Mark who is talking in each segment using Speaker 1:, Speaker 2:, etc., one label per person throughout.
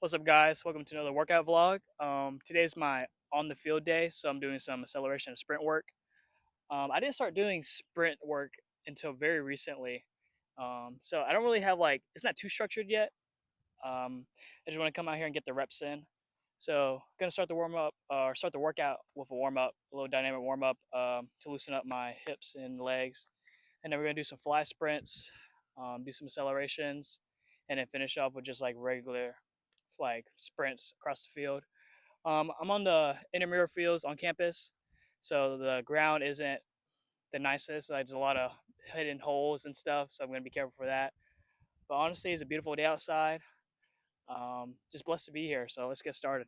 Speaker 1: What's up, guys? Welcome to another workout vlog. Today's my on the field day, so I'm doing some acceleration and sprint work. I didn't start doing sprint work until very recently, so I don't really have it's not too structured yet. I just want to come out here and get the reps in. So I'm gonna start the warm up or start the workout with a warm up, a little dynamic warm up to loosen up my hips and legs, and then we're gonna do some fly sprints, do some accelerations, and then finish off with just like regular sprints across the field. I'm on the intramural fields on campus, so the ground isn't the nicest. There's a lot of hidden holes and stuff, so I'm gonna be careful for that. But honestly, it's a beautiful day outside. Just blessed to be here. So let's get started.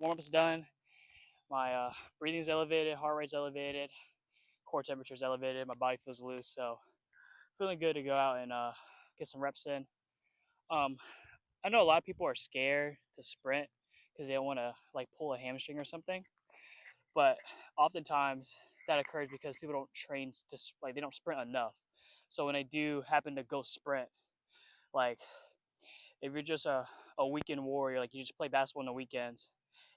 Speaker 1: Warm up's done. My breathing's elevated, heart rate's elevated, core temperature's elevated. My body feels loose, so feeling good to go out and get some reps in. Um, I know a lot of people are scared to sprint because they don't want to pull a hamstring or something, but oftentimes that occurs because people don't train to they don't sprint enough. So when they do happen to go sprint, like if you're just a weekend warrior, like you just play basketball on the weekends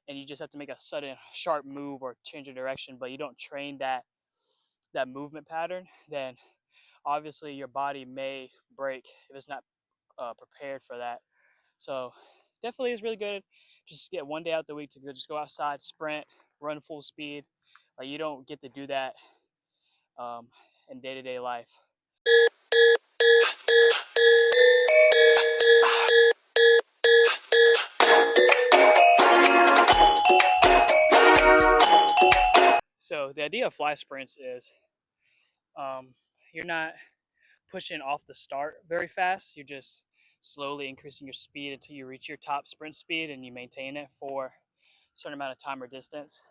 Speaker 1: and you just have to make a sudden sharp move or change of direction, but you don't train that movement pattern, then obviously your body may break if it's not prepared for that. So definitely is really good. Just get one day out the week to just go outside, sprint, run full speed. Like you don't get to do that in day-to-day life. So the idea of fly sprints is you're not pushing off the start very fast. You're just slowly increasing your speed until you reach your top sprint speed and you maintain it for a certain amount of time or distance.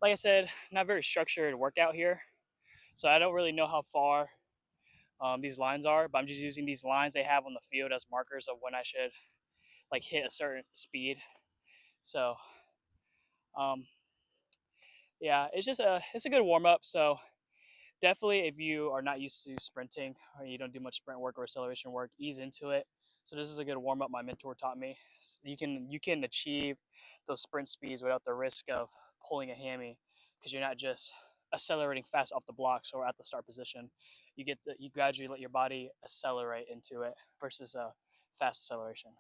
Speaker 1: Like I said, not very structured workout here, so I don't really know how far these lines are, but I'm just using these lines they have on the field as markers of when I should hit a certain speed. So yeah, it's a good warm up. So definitely, if you are not used to sprinting or you don't do much sprint work or acceleration work, ease into it. So this is a good warm up my mentor taught me. You can achieve those sprint speeds without the risk of pulling a hammy because you're not just accelerating fast off the blocks or at the start position. You gradually let your body accelerate into it versus a fast acceleration.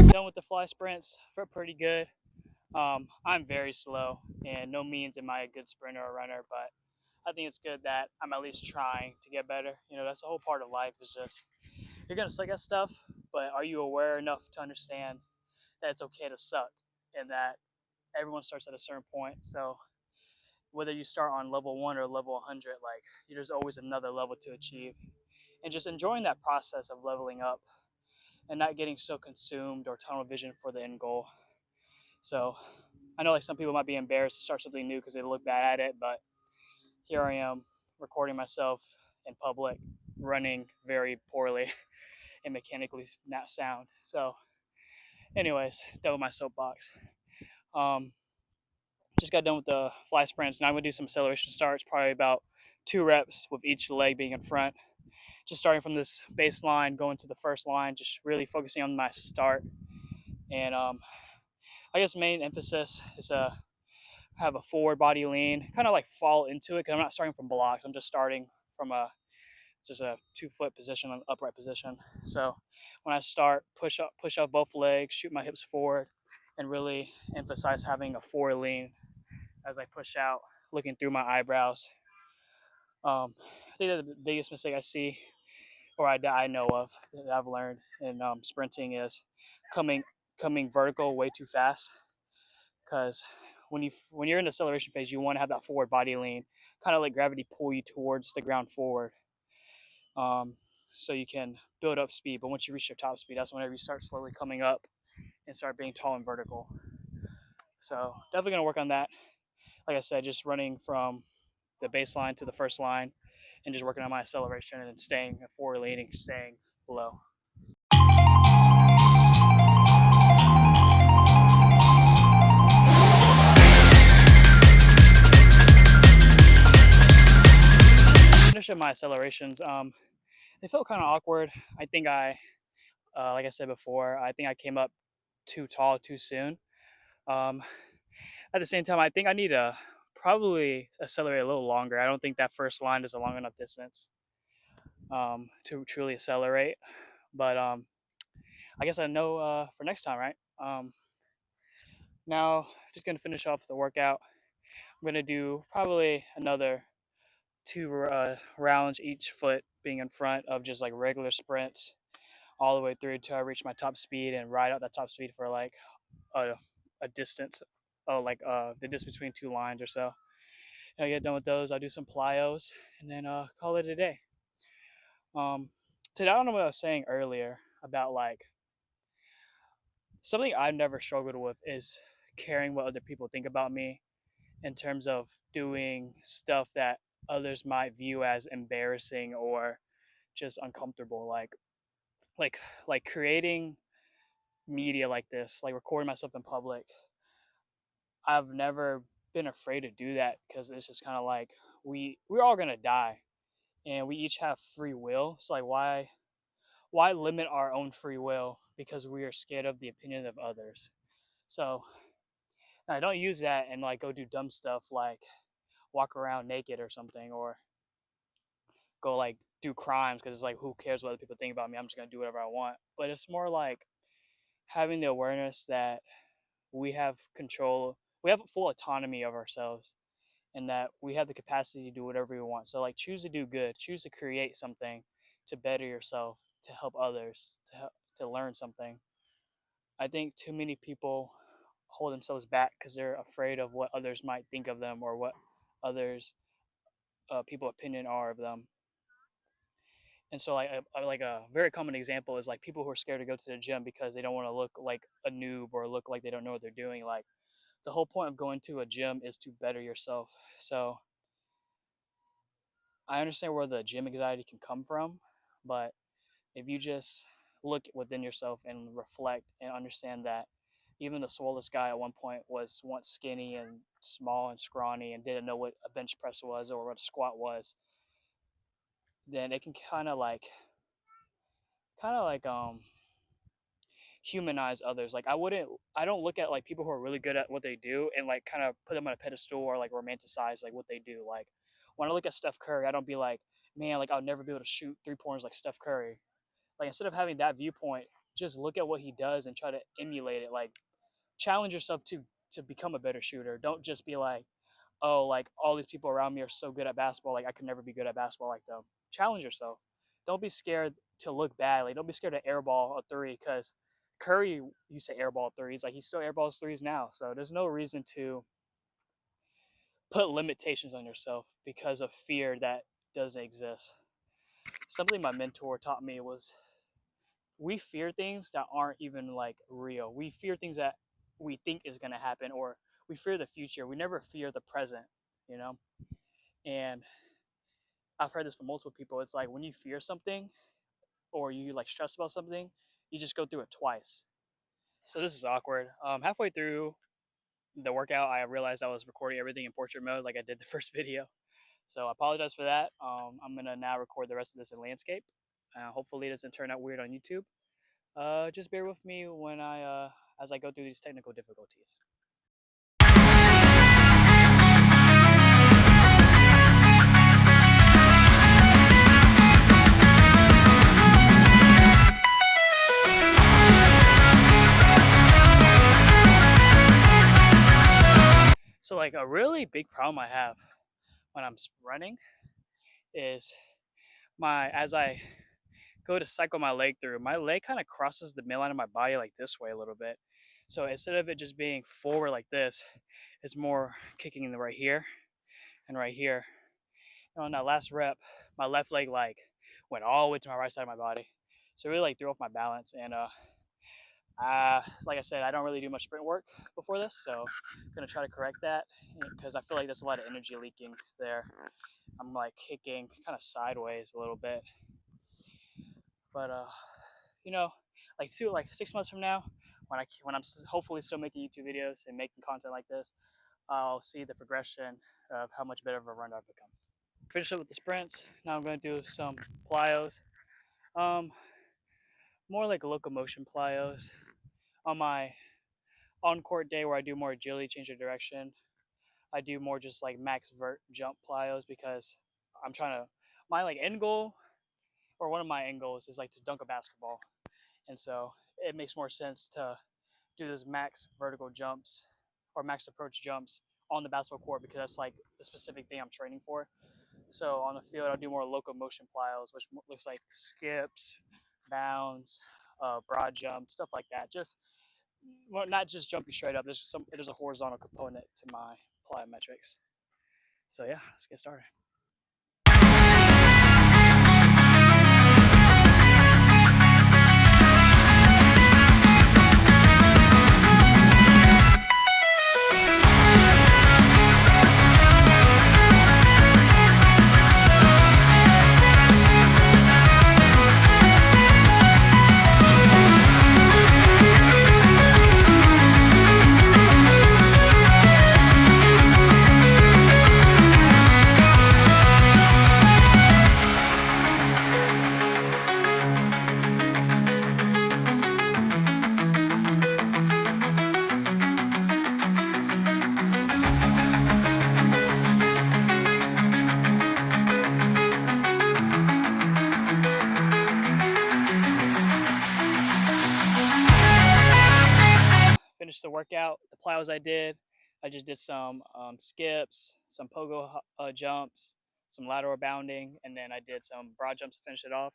Speaker 1: Done with the fly sprints, felt pretty good. I'm very slow, and no means am I a good sprinter or runner, but I think it's good that I'm at least trying to get better. You know, that's the whole part of life is just you're gonna suck at stuff, but are you aware enough to understand that it's okay to suck and that everyone starts at a certain point? So whether you start on level 1 or level 100, there's always another level to achieve, and just enjoying that process of leveling up and not getting so consumed or tunnel vision for the end goal. So I know some people might be embarrassed to start something new because they look bad at it, but here I am recording myself in public, running very poorly and mechanically not sound. So anyways, done with my soapbox. Just got done with the fly sprints. Now I'm gonna do some acceleration starts, probably about 2 reps with each leg being in front. Just starting from this baseline, going to the first line, just really focusing on my start. And I guess main emphasis is have a forward body lean, kind of fall into it because I'm not starting from blocks. I'm just starting from a 2-foot position, an upright position. So when I start, push up both legs, shoot my hips forward, and really emphasize having a forward lean as I push out, looking through my eyebrows. I think that the biggest mistake I see, or I know of, that I've learned in sprinting is coming coming vertical way too fast. Because when you're in the acceleration phase, you want to have that forward body lean, kind of let gravity pull you towards the ground forward, um, so you can build up speed. But once you reach your top speed, that's whenever you start slowly coming up and start being tall and vertical. So definitely gonna work on that. Like I said, just running from the baseline to the first line, and just working on my acceleration and then staying forward leaning, staying below. Finishing my accelerations, they felt kind of awkward. I think like I said before, I think I came up too tall too soon. Um, at the same time, I think I need to probably accelerate a little longer. I don't think that first line is a long enough distance to truly accelerate. But I guess I know for next time, right? Now, just gonna finish off the workout. I'm gonna do probably another 2 rounds each foot being in front of just like regular sprints all the way through till I reach my top speed and ride out that top speed for like a distance, like the distance between 2 lines or so. And I get done with those, I'll do some plyos and then call it a day. Today, I don't know what I was saying earlier about like something I've never struggled with is caring what other people think about me in terms of doing stuff that others might view as embarrassing or just uncomfortable, like like creating media like this, like recording myself in public. I've never been afraid to do that because it's just kind of like we're all gonna die, and we each have free will. So like why limit our own free will because we are scared of the opinion of others? So I don't use that and like go do dumb stuff like walk around naked or something, or go like do crimes because it's like who cares what other people think about me? I'm just gonna do whatever I want. But it's more like having the awareness that we have control, we have full autonomy of ourselves, and that we have the capacity to do whatever we want. So like choose to do good, choose to create something to better yourself, to help others, to learn something. I think too many people hold themselves back because they're afraid of what others might think of them or what others people opinion are of them. And so like a very common example is like people who are scared to go to the gym because they don't want to look like a noob or look like they don't know what they're doing. Like the whole point of going to a gym is to better yourself. So I understand where the gym anxiety can come from, but if you just look within yourself and reflect and understand that even the swollest guy at one point was once skinny and small and scrawny and didn't know what a bench press was or what a squat was, then it can kind of like humanize others. Like I don't look at like people who are really good at what they do and like kind of put them on a pedestal or like romanticize like what they do. Like when I look at Steph Curry, I don't be like, man, like I'll never be able to shoot 3 pointers like Steph Curry. Like instead of having that viewpoint, just look at what he does and try to emulate it. Like challenge yourself to become a better shooter. Don't just be like, oh, like all these people around me are so good at basketball, like I could never be good at basketball like them. Challenge yourself. Don't be scared to look bad. Like don't be scared to airball a three because Curry used to airball threes. Like he still airballs threes now. So there's no reason to put limitations on yourself because of fear that doesn't exist. Something my mentor taught me was we fear things that aren't even like real. We fear things that we think is going to happen, or we fear the future. We never fear the present, you know? And I've heard this from multiple people. It's like when you fear something or you like stress about something, you just go through it twice. So this is awkward. Halfway through the workout, I realized I was recording everything in portrait mode like I did the first video. So I apologize for that. I'm going to now record the rest of this in landscape. Hopefully it doesn't turn out weird on YouTube. Just bear with me when as I go through these technical difficulties. So like a really big problem I have when I'm running is as I go to cycle my leg through, my leg kind of crosses the midline of my body like this way a little bit. So instead of it just being forward like this, it's more kicking in the right here and right here. And on that last rep, my left leg like went all the way to my right side of my body. So it really like threw off my balance. And like I said, I don't really do much sprint work before this, so I'm gonna try to correct that because I feel like there's a lot of energy leaking there. I'm like kicking kind of sideways a little bit, but you know, like 6 months from now, when I'm hopefully still making YouTube videos and making content like this, I'll see the progression of how much better of a runner I've become. Finish up with the sprints. Now I'm going to do some plyos. More like locomotion plyos. On my on-court day where I do more agility, change of direction, I do more just like max vert jump plyos because I'm trying to, my like end goal, or one of my end goals is like to dunk a basketball. And so it makes more sense to do those max vertical jumps or max approach jumps on the basketball court because that's like the specific thing I'm training for. So on the field, I'll do more locomotion plyos, which looks like skips, bounds, broad jumps, stuff like that. Just not just jumping straight up. There's a horizontal component to my plyometrics. So yeah, let's get started. Finished the workout, the plyos I just did some skips, some pogo jumps, some lateral bounding, and then I did some broad jumps to finish it off.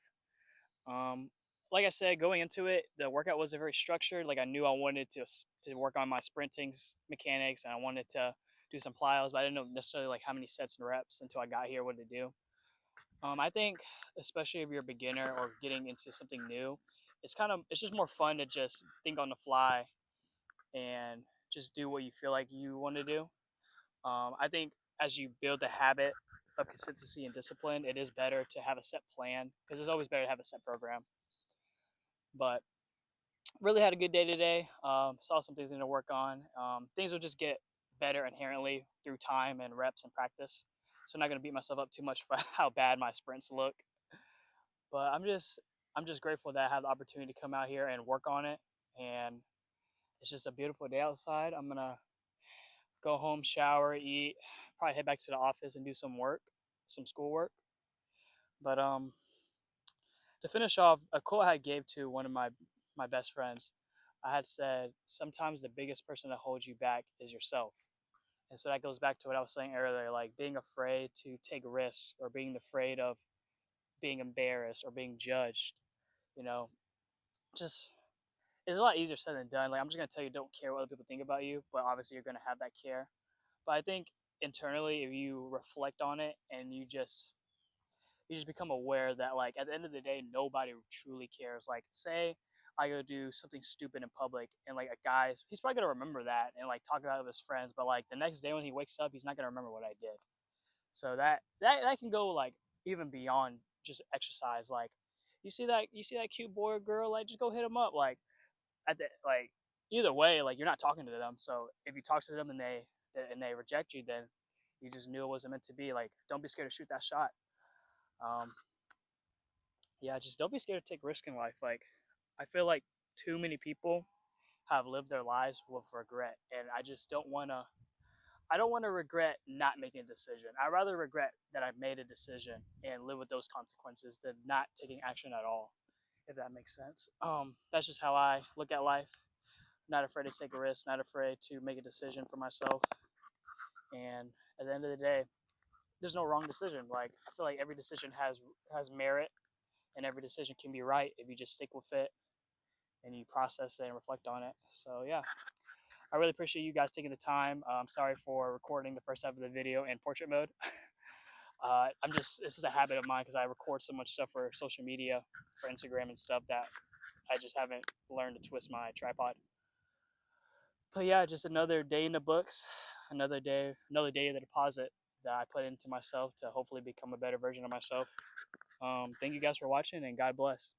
Speaker 1: Like I said, going into it, the workout wasn't very structured. Like I knew I wanted to work on my sprinting mechanics, and I wanted to do some plyos, but I didn't know necessarily like how many sets and reps until I got here, what to do. I think, especially if you're a beginner or getting into something new, it's just more fun to just think on the fly and just do what you feel like you want to do. I think as you build the habit of consistency and discipline, it is better to have a set plan because it's always better to have a set program. But really had a good day today. Saw some things I need to work on. Things will just get better inherently through time and reps and practice. So I'm not going to beat myself up too much for how bad my sprints look. But I'm just grateful that I have the opportunity to come out here and work on it. And it's just a beautiful day outside. I'm going to go home, shower, eat, probably head back to the office and do some work, some schoolwork. But to finish off, a quote I gave to one of my best friends, I had said, sometimes the biggest person that holds you back is yourself. And so that goes back to what I was saying earlier, like being afraid to take risks or being afraid of being embarrassed or being judged, just it's a lot easier said than done. Like I'm just gonna tell you, don't care what other people think about you, but obviously you're gonna have that care. But I think internally, if you reflect on it and you just become aware that like at the end of the day, nobody truly cares. Like say I go do something stupid in public and like a guy, he's probably gonna remember that and like talk about it with his friends, but like the next day when he wakes up, he's not gonna remember what I did. So that can go like even beyond just exercise. Like you see that cute boy or girl, like just go hit him up. Like like either way, like you're not talking to them. So if you talk to them and they reject you, then you just knew it wasn't meant to be. Like don't be scared to shoot that shot. Yeah, just don't be scared to take risk in life. Like I feel like too many people have lived their lives with regret, and I just don't want to. I don't want to regret not making a decision. I'd rather regret that I made a decision and live with those consequences than not taking action at all, if that makes sense. That's just how I look at life. Not afraid to take a risk, not afraid to make a decision for myself. And at the end of the day, there's no wrong decision. Like, I feel like every decision has merit, and every decision can be right if you just stick with it and you process it and reflect on it. So yeah, I really appreciate you guys taking the time. I'm sorry for recording the first half of the video in portrait mode. This is a habit of mine because I record so much stuff for social media, for Instagram and stuff, that I just haven't learned to twist my tripod. But yeah, just another day in the books, another day of the deposit that I put into myself to hopefully become a better version of myself. Thank you guys for watching, and God bless.